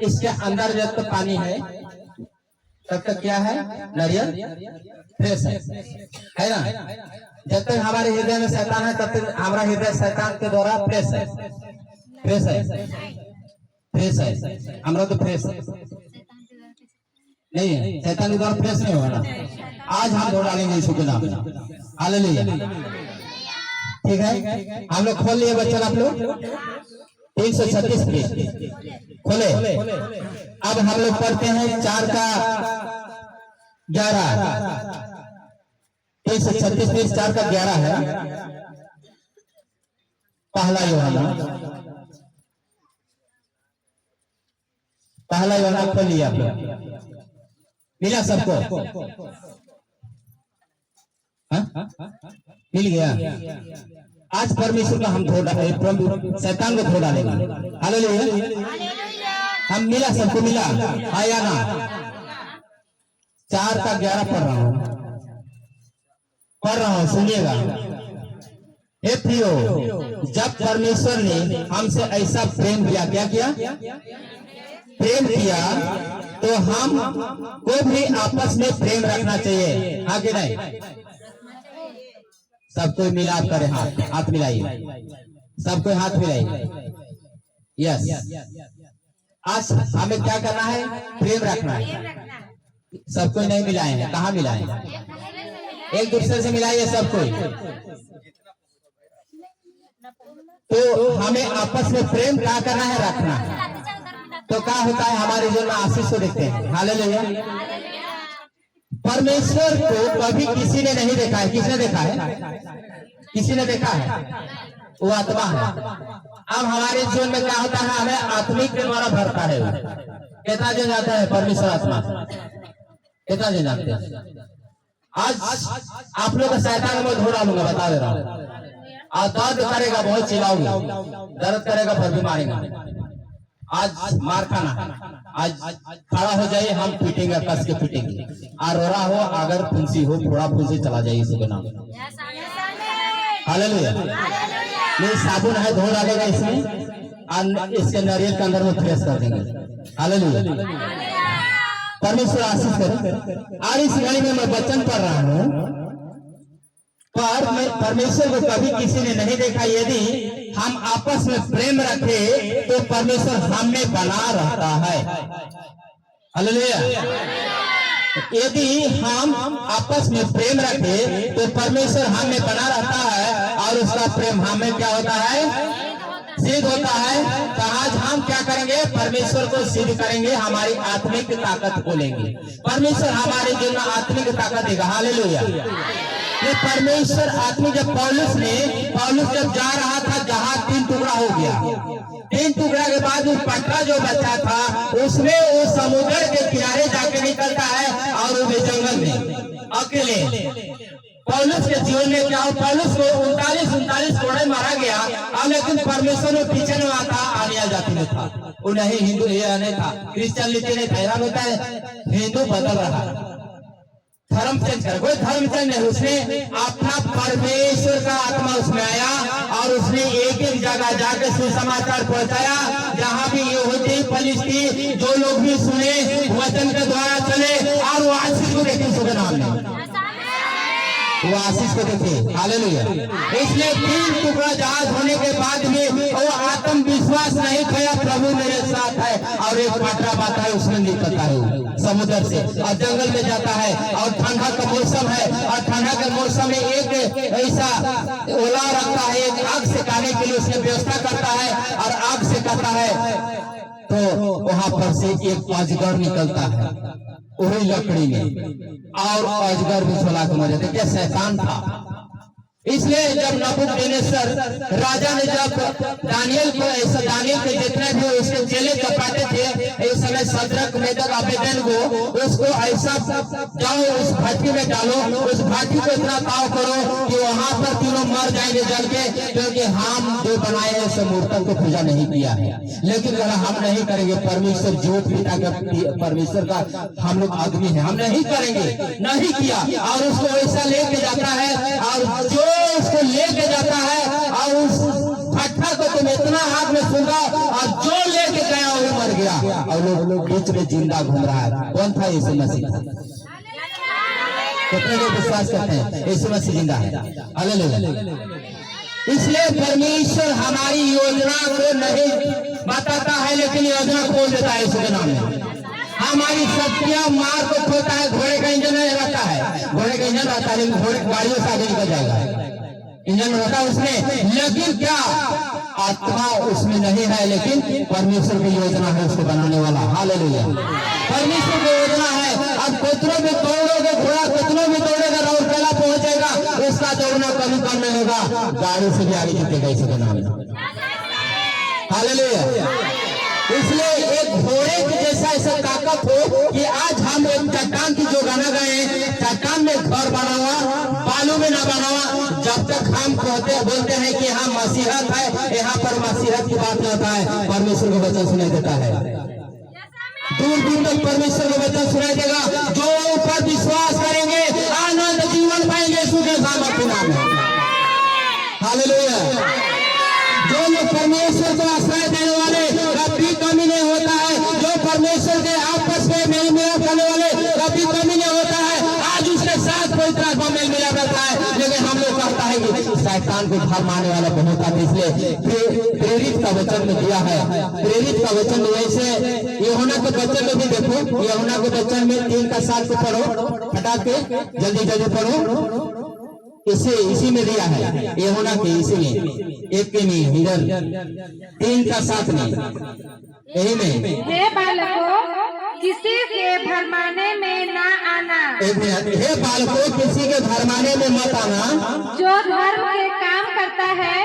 इसके अंदर जब तक पानी है तब तक क्या है, नारियल फ्रेश है ना। जब तक हमारे हृदय में शैतान है तब तक हमारा हृदय शैतान के द्वारा फ्रेश है, फ्रेश है, फ्रेश है। हमारा तो फ्रेश है नहीं है, शैतान के द्वारा फ्रेश नहीं होगा ना। आज हम धो डालेंगे यीशु के नाम में, हालेलुया। ठीक है, हम लोग खोल लिए बच्चों, आप लोग 336 पेज खोले। अब हम लोग पढ़ते हैं 4 का 11, 336 पेज 4 का 11 है। पहला यूहन्ना खोल लिया आप लोग, मिला सबको? मिल गया। आज परमेश्वर का हम प्रभु शैतान को धो डालेंगे, हालेलुया। हम मिला, सबको मिला, आया ना? 4 का 11 पढ़ रहा हूँ, सुनिएगा। हे प्रियो, जब परमेश्वर ने हमसे ऐसा प्रेम किया, क्या किया? प्रेम किया, तो हम को भी आपस में प्रेम रखना चाहिए, हाँ कि नहीं? सब कोई मिलाप करे, हाथ मिलाइए, सब कोई हाथ मिलाइए। यस, आज हमें क्या करना है? प्रेम रखना है। सब कोई नहीं मिलाए हैं, कहाँ मिलाए? एक दूसरे से मिलाइए सब कोई। तो हमें आपस में प्रेम क्या करना है? रखना है। तो क्या होता है? हमारे जीवन में आशीष को देखते हैं, हालेलुया। परमेश्वर को कभी किसी ने नहीं देखा है। किसने देखा है? किसी ने देखा है? वो आत्मा है। अब हमारे जीवन में क्या होता है? हमें आत्मिक के द्वारा भरता है। कितना जन जाता है? परमेश्वर आत्मा कितना जन जानते हैं? आज आप लोग का शैतान में धो डालूंगा, बता दे रहा हूँ। और दर्द करेगा, बहुत चिल्लाऊंगा, दर्द करेगा पर भी मारेगा। आज मार खाना, आज खड़ा हो जाइए, हम पीटेंगे, कस के पीटेंगे। और रो रहा हो, अगर फुंसी हो, थोड़ा फुंसी चला जाइए इसी के नाम। हालेलुया। नहीं, साबुन है, धो डालेगा इसमें और इसके नारियल के अंदर में फ्रेश कर देंगे, हालेलुया। परमेश्वर आशीष करे। और इस घड़ी में मैं वचन पढ़ रहा हूँ, पर परमेश्वर को कभी किसी ने नहीं देखा। यदि हम आपस में प्रेम रखें तो परमेश्वर हम में बना रहता है, हालेलुया। यदि हम आपस में प्रेम रखें तो परमेश्वर हम में बना रहता है और उसका प्रेम हमें क्या होता है? सिद्ध होता है। तो आज हम क्या करेंगे? परमेश्वर को सिद्ध करेंगे, हमारी आत्मिक ताकत को लेंगे। परमेश्वर हमारे जीवन में आत्मिक ताकत देगा, हालेलुया। ये परमेश्वर आत्मा, जब पौलुस जब जा रहा था, जहाज 3 टुकड़ा हो गया। 3 टुकड़ा के बाद उस पटरा जो बचा था, उसमें वो समुद्र के किनारे जाके निकलता है और वो जंगल में अकेले। पौलुस के जीवन में क्या हो? पौलुस को 39 कोड़े मारा गया, और लेकिन परमेश्वर में पीछे में आता, आनिया जाति में था। वो नहीं हिंदू ये नहीं था, क्रिश्चियन लीजिए नहीं था। हैरान होता है, हिंदू बदल रहा, धर्म चेंज कर, कोई धर्म चेंज नहीं। उसने अपना परमेश्वर का आत्मा उसमें आया और उसने एक जगह जाकर सुसमाचार पहुंचाया, जहां भी यहूदी फलिस्तीन जो लोग भी सुने, वचन के द्वारा चले और वो आशीष को देखे, उसके नाम में वो आशीष को देखे, हालेलुया। इसलिए 3 टुकड़ा जहाज होने के बाद में वो आत्मविश्वास नहीं खोया, प्रभु मेरे साथ है। और एक पटरा बाता है, उसमें निकलता है समुद्र से और जंगल में जाता है। और ठंडा का मौसम है, और ठंडा के मौसम में एक ऐसा ओला रखता है, एक आग सिखाने के लिए उसने व्यवस्था करता है और आग सिखाता है। तो वहां पर से एक अजगर निकलता है, वही लकड़ी में, और अजगर भी छोला के मर जाते, क्या शैतान था। इसलिए जब नबूकदनेस्सर राजा ने जब दानियल को ऐसा, दानियल के जितने भी उसके चेले चपाटे थे, इस समय सदरक मेदक अबेदनगो उसको ऐसा जाओ उस भाटी में डालो, उस भाटी को इतना ताव करो कि वहां पर तीनों मर जाएंगे जल के, क्योंकि हम जो बनाए हैं उस मूर्तों को पूजा नहीं किया है। लेकिन अगर हम नहीं करेंगे, परमेश्वर ज्योत पिता का, परमेश्वर का हम लोग आदमी है, हम नहीं करेंगे, नहीं किया। और उसको ऐसा लेके जाता है, और जो उसको लेके जाता है, और उस भट्टा को तुम इतना आग में फूंका, और जो लेके गया वो मर गया और लोग बीच में जिंदा घूम रहा है। कौन था? यीशु मसीह था। कितने लोग विश्वास करते हैं यीशु मसीह जिंदा है? हालेलुया। इसलिए परमेश्वर हमारी योजना को नहीं बताता है, लेकिन योजना खोल देता है यीशु के नाम में। हमारी शक्तियां मार को खोता है। घोड़े का इंजन नहीं रहता है, घोड़े का इंजन रहता है लेकिन घोड़े गाड़ियों से आगे निकल जाएगा, इंजन रहता है उसमें, लेकिन क्या आत्मा उसमें नहीं है। लेकिन परमेश्वर की योजना है उसको बनाने वाला। हालेलुया। परमेश्वर की योजना है। अब कितनों भी दौड़ोगे, घोड़ा कितनों भी दौड़ेगा, राउरकेला पहुंचेगा, उसका दौड़ना कभी कम नहीं होगा, गाड़ी से भी आगे जीतेगा इसी के नाम में। हालेलुया। इसलिए एक घोड़े के जैसा ऐसा ताकत हो कि आज हम एक चट्टान की जो गाना गाए, चट्टान में घर बना हुआ, बालू में ना बना हुआ, जब तक हम बोलते हैं कि हाँ मसीहत है, यहाँ पर मसीहत की बात नहीं होता है, परमेश्वर का वचन सुनाई देता है। दूर दूर तक परमेश्वर का वचन सुनाई देगा। जो ऊपर विश्वास करेंगे आनंद जीवन पाएंगे यीशु के नाम में। हालेलुया। जो लोग परमेश्वर को आश्रय देने वाले, कभी कमी नहीं होता है। जो परमेश्वर के आपस में मेल मिलाप करने वाले, कभी कमी नहीं होता है। आज उसके साथ कोई तरह मेल मिलाप रहता है, लेकिन हम लोग कहता है कि शैतान को भरमाने वाला बहुत आता है। इसलिए प्रेरित का वचन में दिया है। प्रेरित का वचन जैसे यूहन्ना के वचन में भी देखो, यूहन्ना के वचन में 3:7 को पढ़ो, हटा के जल्दी जल्दी पढ़ो। इसी में दिया है यूहन्ना के, इसी में एक के में इधर 3:7 में, यही में। हे बालकों, किसी के भरमाने में ना आना। एक मिनट। हे बालकों, किसी के भरमाने में मत आना। जो धर्म के काम करता है,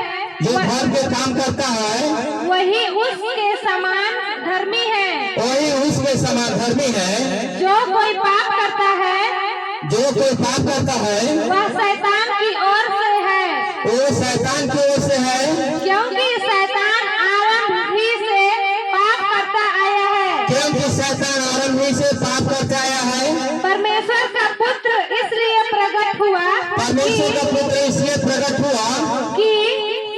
जो धर्म के काम करता है, वही उसके समान धर्मी है। वही उसके समान धर्मी है। जो कोई पाप करता है, जो कोई पाप करता है, वह शैतान की ओर से है। वो शैतान की ओर से है, क्योंकि शैतान आरंभ ही से पाप करता आया है। क्योंकि शैतान आरंभ ही से पाप करता आया है। परमेश्वर का पुत्र इसलिए प्रकट हुआ, परमेश्वर का पुत्र इसलिए प्रकट हुआ कि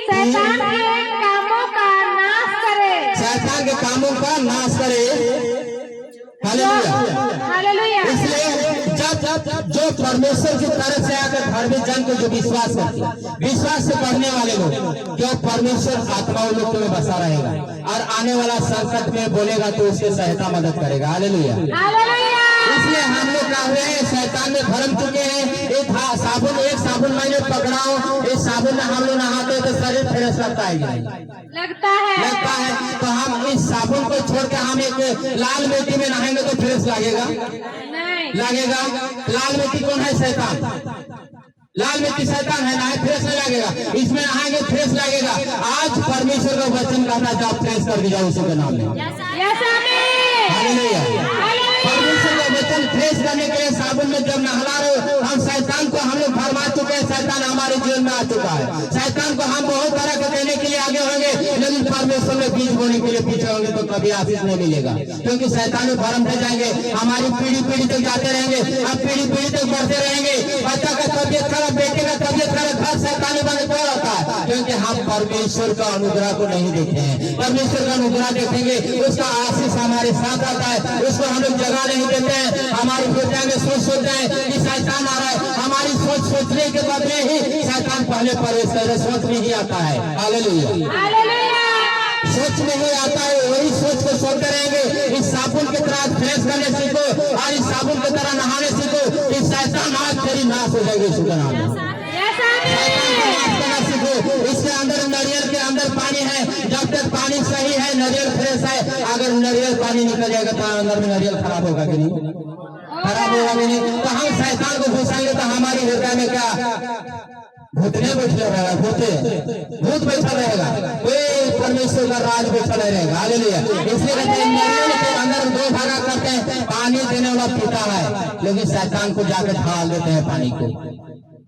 शैतान के कामों का नाश करे। शैतान के कामों का नाश करे। हालेलुया। हालेलुया। इसलिए जब जो परमेश्वर की तरफ से आकर धार्मिक जन को जो विश्वास करते हैं, विश्वास से पढ़ने वाले लोग, क्यों परमेश्वर आत्माओं लोग में बसा रहेगा और आने वाला संकट में बोलेगा तो उसके सहायता मदद करेगा। हालेलुया। हालेलुया। इसलिए हम लोग क्या हुए हैं, शैतान में भरम चुके हैं। एक साबुन मैंने पकड़ाओ, इस साबुन में हम लोग नहाते हैं तो शरीर फ्रेश लगता है, लगता है। तो हम इस साबुन को छोड़ के हम एक लाल मिट्टी में नहाएंगे तो फ्रेश लगेगा? नहीं लगेगा। लाल मिट्टी कौन है? शैतान। लाल मिट्टी शैतान है ना, फ्रेश नहीं लगेगा। इसमें नहाएंगे फ्रेश लगेगा। आज परमेश्वर का वचन कहता है आप फ्रेश कर दिया उसी के नाम में। हालेलुया। परमेश्वर का वचन फ्रेश करने के लिए साबुन में जब नहला रहे हो, हम शैतान को हम लोग भरमा चुके हैं। शैतान हमारे जीवन में आ चुका है। शैतान को हम बहुत तरह के देने के लिए आगे होंगे, लेकिन परमेश्वर में बीज बोने के लिए पीछे होंगे तो कभी आशीष नहीं मिलेगा, क्योंकि शैतान में भरम हो जाएंगे। हमारी पीढ़ी तक जाते रहेंगे, हम पीढ़ी तक बढ़ते रहेंगे। बच्चा का तबियत खराब, बेटे का तबियत खराब, घर शैतानी बने क्यों रहता है? क्योंकि हम परमेश्वर का अनुग्रह को नहीं देखते हैं। परमेश्वर का अनुग्रह देखेंगे, उसका आशीष हमारे साथ आता है, उसको हम लोग जगह नहीं देते हैं। हमारी हृदय में सोच रहे हैं कि शैतान आ रहा है। हमारी सोचने के बदले ही शैतान पहले प्रवेश करे, सोच में ही आता है। हालेलुया। सोच में ही आता है, वही सोच को सोचते रहेंगे। इस साबुन की तरह फ्रेश करने सीखो और इस साबुन की तरह नहाने सीखो। इस शैतान आज तेरी नाश हो जाएगी इसका नाम है। इसके अंदर नारियल के अंदर पानी है। जब तक पानी सही है, नारियल फ्रेश है। अगर नारियल पानी निकल जाएगा तो अंदर में नारियल खराब होगा कि नहीं? खराब होगा कि नहीं? तो हम शैतान को घुसाएंगे तो हमारी हृदय में क्या भूतने बैठा रहेगा? भूत बैठा रहेगा, कोई परमेश्वर का राज बैठा रहेगा। हालेलुया। इसलिए कहते हैं नारियल के अंदर 2 भागा करते हैं, पानी देने वाला पीता है, लेकिन शैतान को जाकर ढाल देते हैं, पानी को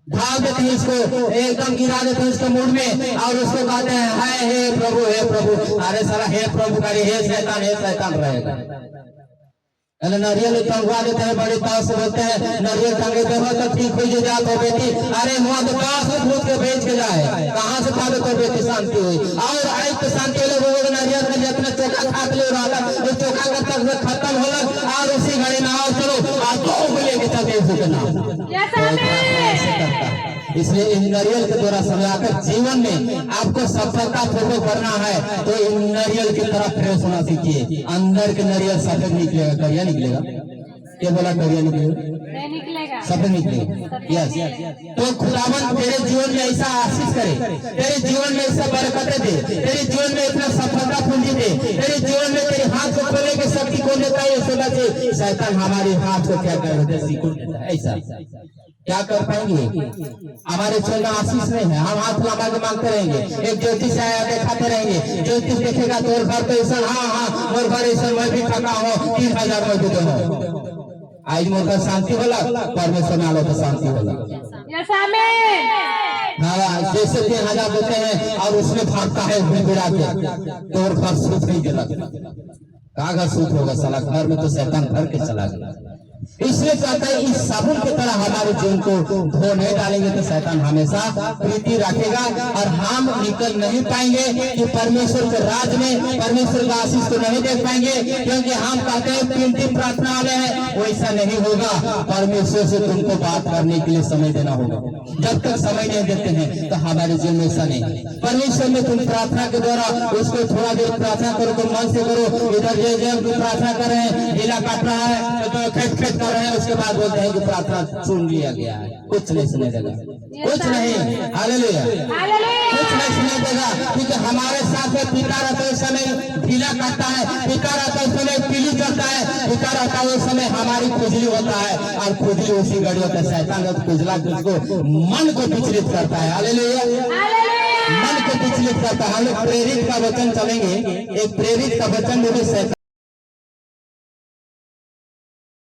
ढाल देते हैं, इसको एकदम गिरा देते हैं इसके मुंह में और उसको कहते हैं हाय हे प्रभु, हे प्रभु। अरे सारा हे प्रभु करे, हे शैतान रहेगा। अरे नारियल टंगवा देते हैं, बड़े ताव से बोलते हैं नारियल टंगे पे हो तो ठीक हो जे जात हो बेटी। अरे मुँह तो पास में भूत के बेच के जाए, कहाँ से पावे तो बेटी शांति हुई। और आई तो शांति लोग नारियल का जितना चोखा खा ले रहा वो चोखा का तक खत्म हो लग और उसी घड़ी में आओ चलो आप तो लेके चलते के नाम। इसलिए इन नारियल के द्वारा समझाकर जीवन में आपको सफलता पूर्वक करना है तो इन नारियल की तरफ फ्रेश होना सीखिए। अंदर के नारियल सफेद निकलेगा, करिया निकलेगा, क्या बोला करिया निकलेगा, सफेद निकलेगा। यस, तो खुदावन तेरे जीवन में ऐसा आशीष करे, तेरे जीवन में ऐसा बरकतें दे, तेरे जीवन में इतना सफलता पूंजी दे, तेरे जीवन में तेरे हाथ को खोलने की शक्ति को देता है। सोना से शैतान हमारे हाथ को क्या कर देता है, सीख देता है। ऐसा क्या कर पाएंगे, हमारे जीवन में आशीष नहीं है, हम हाथ लगा के मांगते रहेंगे। एक ज्योतिष आया दिखाते रहेंगे, ज्योतिष देखेगा तो घर पे ऐसा, हाँ मोर घर ऐसा, मैं भी थका हो 3000 में भी हो। आज मोर शांति होला, परमेश्वर नालो तो शांति होला। हाँ, जैसे 3000 देते हैं और उसमें भागता है बिड़ा के तो और घर सूत नहीं देता। कहाँ घर सूत होगा, साला घर में तो शैतान भर के चला गया। इसलिए कहता है इस साबुन की तरह हमारे जीवन को धो नहीं डालेंगे तो शैतान हमेशा प्रीति रखेगा और हम निकल नहीं पाएंगे कि परमेश्वर के राज में परमेश्वर का आशीष को नहीं देख पाएंगे। क्योंकि हम कहते हैं प्रीति प्रार्थना वाले हैं, वैसा नहीं होगा। परमेश्वर से तुमको बात करने के लिए समय देना होगा। जब तक समय नहीं देते हैं तो हमारे जीवन में ऐसा नहीं। परमेश्वर में तुम प्रार्थना के द्वारा उसको थोड़ा देर प्रार्थना करो, तुम मन से करो। इधर जब तुम प्रार्थना कर रहे हैं, ढीला काट रहा है तो खेत कर रहे हैं, उसके बाद बोलते हैं कि प्रार्थना सुन लिया गया है। कुछ नहीं सुने देगा, कुछ नहीं, हालेलुया, कुछ नहीं सुने देगा। क्योंकि हमारे साथ में पिता रहता है, उस समय ढीला काटता है, पिता रहता है उस समय पीली करता है, पिता रहता है उस समय हमारी खुजली होता है और खुजली उसी घड़ी होता है। शैतान का खुजला जिसको मन को विचलित करता है, हालेलुया, मन को विचलित करता है। हम लोग प्रेरित का वचन चलेंगे, एक प्रेरित का वचन में भी